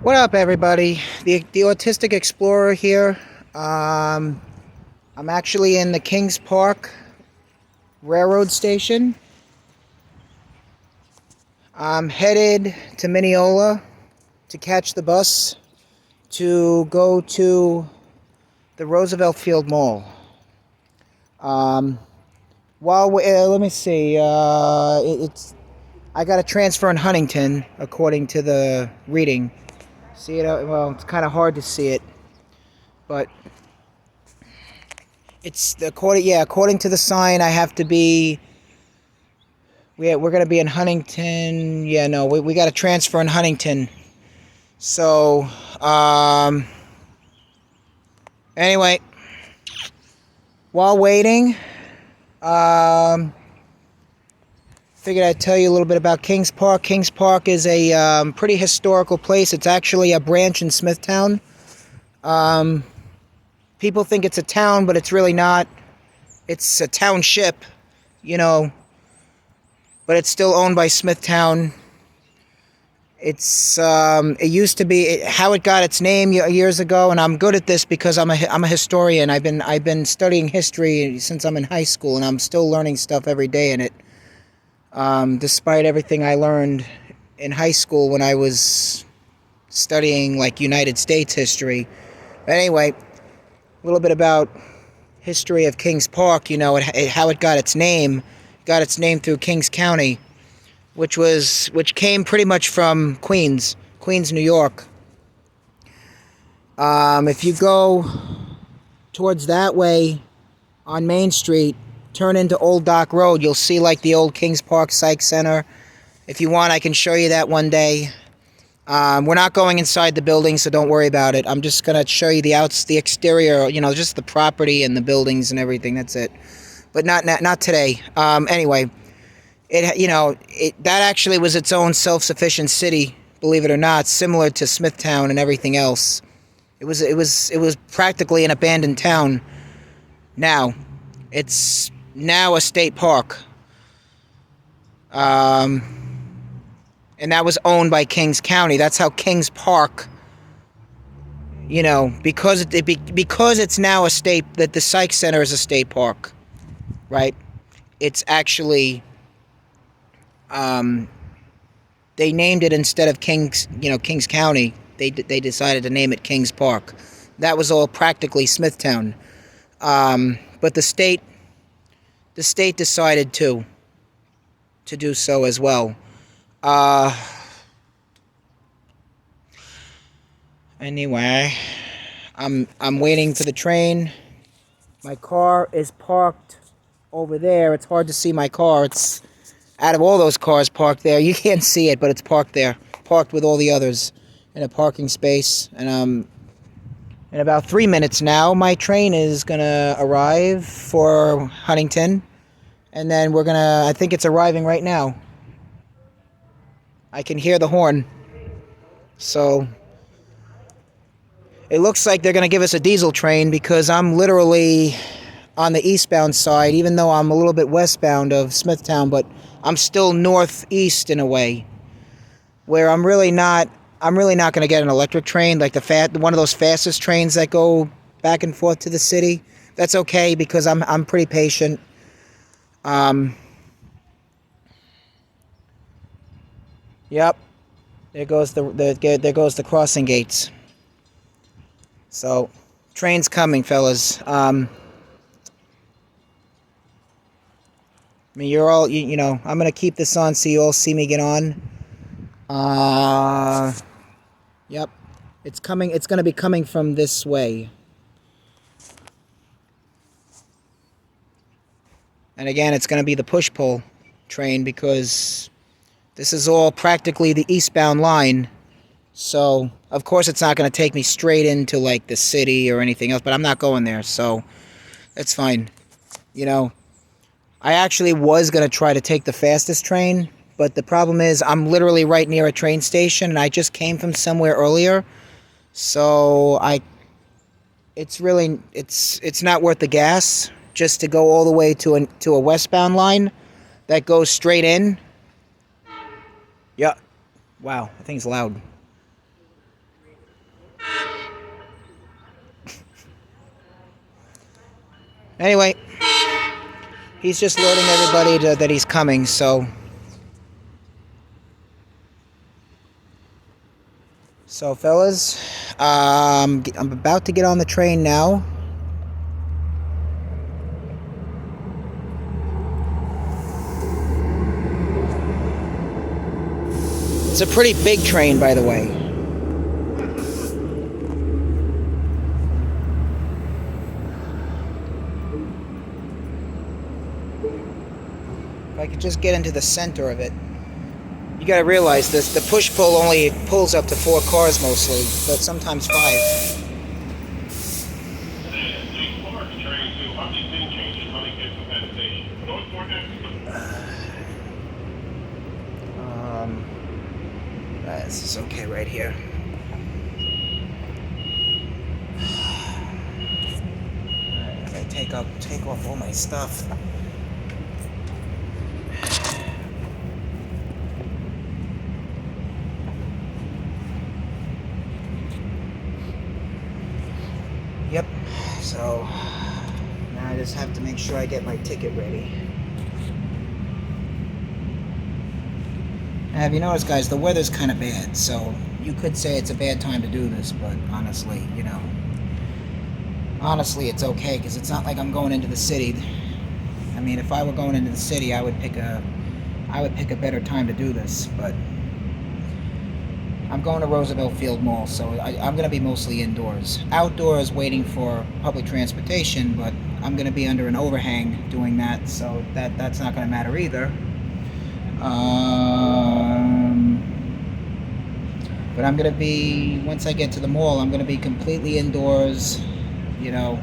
What up, everybody? The Autistic Explorer here. I'm actually in the Kings Park Railroad Station. I'm headed to Mineola to catch the bus to go to the Roosevelt Field Mall. Um, Let me see. It's I got a transfer in Huntington, according to the reading. See it? Well, it's kind of hard to see it, but according to the sign, I have to be. We're gonna be in Huntington. Yeah, no, we got a transfer in Huntington. So, anyway, while waiting, figured I'd tell you a little bit about Kings Park. Kings Park is a pretty historical place. It's actually a branch in Smithtown. People think it's a town, but it's really not. It's a township, you know, but it's still owned by Smithtown. It used to be how it got its name years ago, and I'm good at this because I'm a historian. I've been studying history since I'm in high school, and I'm still learning stuff every day in it. Despite everything I learned in high school when I was studying like United States history. But anyway, a little bit about history of Kings Park. You know, how it got its name. It got its name through Kings County, which came pretty much from Queens, New York. If you go towards that way on Main Street, turn into Old Dock Road, you'll see like the old Kings Park Psych Center. If you want, I can show you that one day. We're not going inside the building, so don't worry about it. I'm just gonna show you the exterior, you know, just the property and the buildings and everything. That's it. But not today. Anyway. That actually was its own self-sufficient city, believe it or not, similar to Smithtown and everything else. It was practically an abandoned town. Now, it's now a state park. And that was owned by Kings County. That's how Kings Park, you know, because it's now a state, that the Psych Center is a state park, right? It's actually. They named it, instead of Kings County, they decided to name it Kings Park. That was all practically Smithtown. But the state decided to do so as well. Anyway, I'm waiting for the train. My car is parked over there. It's hard to see my car. It's out of all those cars parked there, you can't see it, but it's parked there, parked with all the others in a parking space. And in about 3 minutes now, my train is gonna arrive for Huntington, and then I think it's arriving right now. I can hear the horn. So it looks like they're gonna give us a diesel train, because I'm literally on the eastbound side, even though I'm a little bit westbound of Smithtown, but I'm still northeast in a way, where I'm really not going to get an electric train, like one of those fastest trains that go back and forth to the city. That's okay, because I'm pretty patient. Yep. There goes the crossing gates. So, train's coming, fellas. I mean, you're all, you know, I'm going to keep this on so you all see me get on. Yep. It's coming. It's going to be coming from this way. And again, it's going to be the push-pull train, because this is all practically the eastbound line. So, of course, it's not going to take me straight into, like, the city or anything else, but I'm not going there, so that's fine. You know, I actually was going to try to take the fastest train, but the problem is I'm literally right near a train station, and I just came from somewhere earlier. So it's not worth the gas just to go all the way to a westbound line that goes straight in. Yeah. Wow, that thing's loud. Anyway, he's just alerting everybody that he's coming, so... So, fellas, I'm about to get on the train now. It's a pretty big train, by the way. If I could just get into the center of it. You gotta realize this, the push-pull only pulls up to 4 cars mostly, but sometimes 5. This is okay right here. I gotta take off all my stuff. Yep, so now I just have to make sure I get my ticket ready. Have you noticed, guys, the weather's kind of bad, so you could say it's a bad time to do this, but honestly, you know, it's okay, because it's not like I'm going into the city. I mean, if I were going into the city, I would pick a better time to do this, but I'm going to Roosevelt Field Mall, so I'm going to be mostly indoors. Outdoors waiting for public transportation, but I'm going to be under an overhang doing that, so that's not going to matter either. But I'm going to be, once I get to the mall, I'm going to be completely indoors, you know.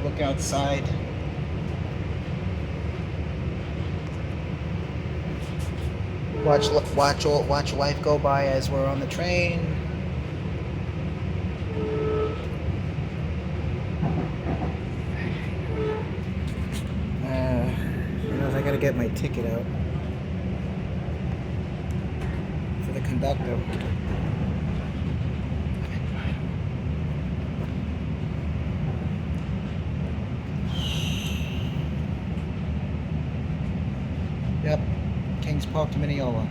Look outside. Watch life go by as we're on the train. I gotta get my ticket out for the conductor. Yep, Kings Park to Mineola.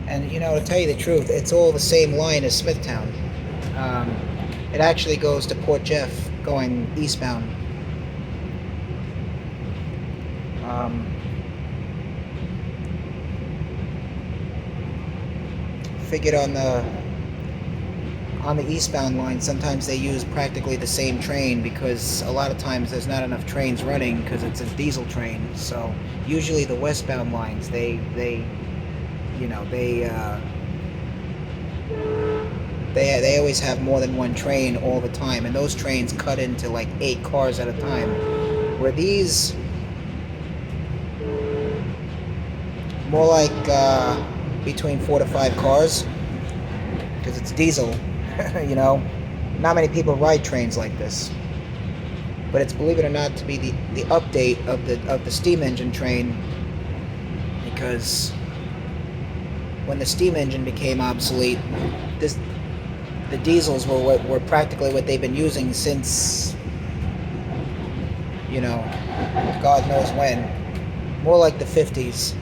And you know, to tell you the truth, it's all the same line as Smithtown. It actually goes to Port Jeff going eastbound. Figured on the eastbound line, sometimes they use practically the same train because a lot of times there's not enough trains running because it's a diesel train. So usually the westbound lines, they always have more than one train all the time, and those trains cut into like 8 cars at a time. Where these more like between 4 to 5 cars, because it's diesel. You know, not many people ride trains like this, but it's, believe it or not, to be the update of the steam engine train, because when the steam engine became obsolete, the diesels were practically what they've been using since, you know, God knows when. More like the 50s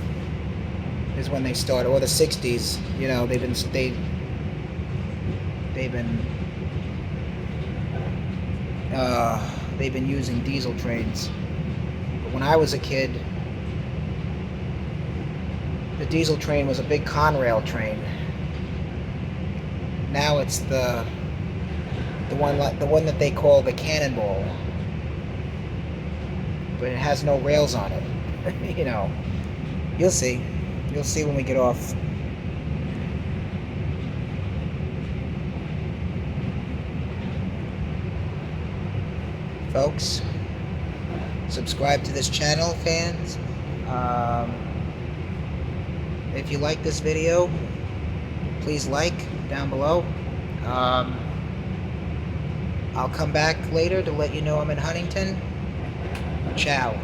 is when they started, or the 60s. You know, they've been using diesel trains. But when I was a kid, the diesel train was a big Conrail train. Now it's the one that they call the Cannonball, but it has no rails on it. You know, you'll see when we get off. Folks, subscribe to this channel, fans. If you like this video, please like down below. I'll come back later to let you know I'm in Huntington. Ciao.